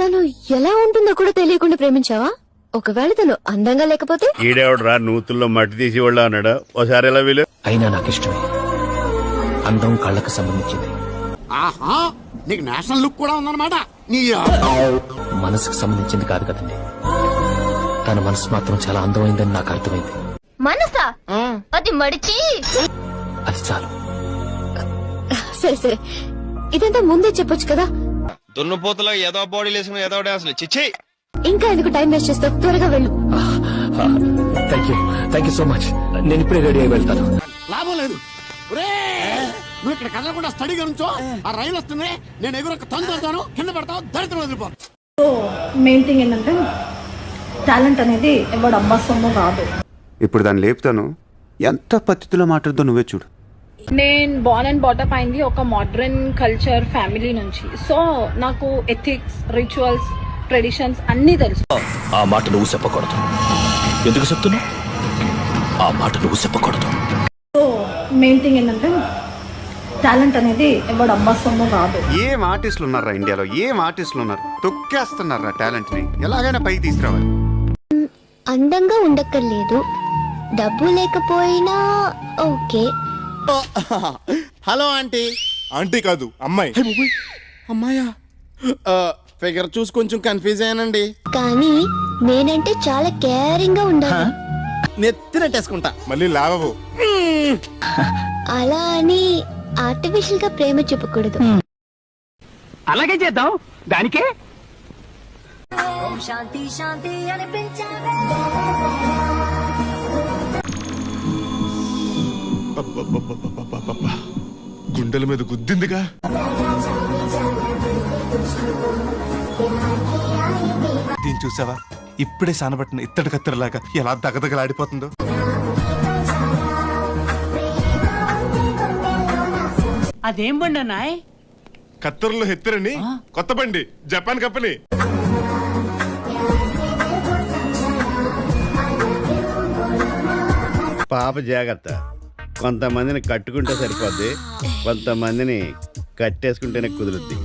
తను ఎలా ఉంటుందో కూడా తెలియకుండా ప్రేమించావా? ఒకవేళ తను అందంగా లేకపోతే? ఈడేవడరా నూతుల్లో మట్టి తీసి వాళ్ళు అన్నాడు. ఓసారి ఎలా వీలు అయినా నాకు ఇష్టమే. అందం కళ్ళకు సంబంధించింది. ఆహా, నీకు నేషనల్ లుక్ కూడా ఉందన్నమాట. నీ మనసుకు సంబంధించింది కాదు కదండి. తన మనసు మాత్రం చాలా అందమైందని నాకు అర్థమైంది. మనసా? అది మడిచి అది చాలు. సరే సరే, ఇదంతా ముందే చెప్పొచ్చు కదా. దున్నపోతలో ఏదో బాడీ వేసుకుని ఏదో అసలు చిచ్చి. ఇంకా ఎందుకు టైం వేస్ట్ చేస్తావు? త్వరగా వెళ్ళు. Thank you so much. నేను ఇప్పుడే రెడీ అయి వెళ్తాను. లాభం లేదు. నువ్వు ఇక్కడ కదలకుండా స్టడీగా నుంచో. ఆ రైలు వస్తుంది, నేను ఎగురొక్క తంతాను, కింద పడతావు, దరిద్రం వదిలిపోను. సో మెయిన్ థింగ్ ఏంటంటే టాలెంట్ అనేది ఎవడు అబ్బా సొమ్ము కాదు. ఇప్పుడు దాన్ని లేపుతాను. ఎంత పద్ధతిలో మాట్లాడుతూ నువ్వే చూడు. నేను బోర్న్ అండ్ బాటప్ అయింది ఒక మోడర్న్ కల్చర్ ఫ్యామిలీ నుంచి. సో నాకు ఎథిక్స్, రిచువల్స్, ట్రెడిషన్స్ అన్నీ తెలుసు. ఆ మాట నువ్వు చెప్పకూడదు. ఎందుకు చెప్తున్నా? ఆ మాట నువ్వు చెప్పకూడదు. సో మెయిన్ థింగ్ ఏంటంటే టాలెంట్ అనేది ఎవడు అబ్బా సొమ్ము కాదు. ఏం ఆర్టిస్టులు ఉన్నారా ఇండియాలో? ఏం ఆర్టిస్టులు ఉన్నారు? తొక్కేస్తున్నారా టాలెంట్ ని? ఎలాగైనా పైకి తీసుకురావాలి. అందంగా ఉండక్కర్లేదు, డబ్బు లేకపోయినా ఓకే. Hello aunty. ఆంటీ కాదు అమ్మాయి. అమ్మాయా? ఫిగర్ చూసి కొంచెం కన్ఫ్యూజ్ అయ్యానండి. కానీ నేనంటే చాలా కేరింగ్ గా ఉండాలి. నెత్తినట్టేసుకుంటా. మళ్ళీ లావవు. అలా అని ఆర్టిఫిషియల్ గా ప్రేమ చూపకూడదు. అలాగే చేద్దాం. దానికే శాంతి శాంతి అనిపించావే. గుండెల మీద గుద్దిందిగా. దీన్ని చూసావా? ఇప్పుడే సానబట్టిన ఇత్తడి కత్తెరలాగా ఎలా దగదగలాడిపోతుందో. అదేం బండి అన్నాయ్? కత్తెరలో హెత్తరని కొత్త బండి, జపాన్ కంపెనీ. పాప జాగ్రత్త. కొంతమందిని కట్టుకుంటే సరిపోద్ది, కొంతమందిని కట్టేసుకుంటేనే కుదురుద్ది.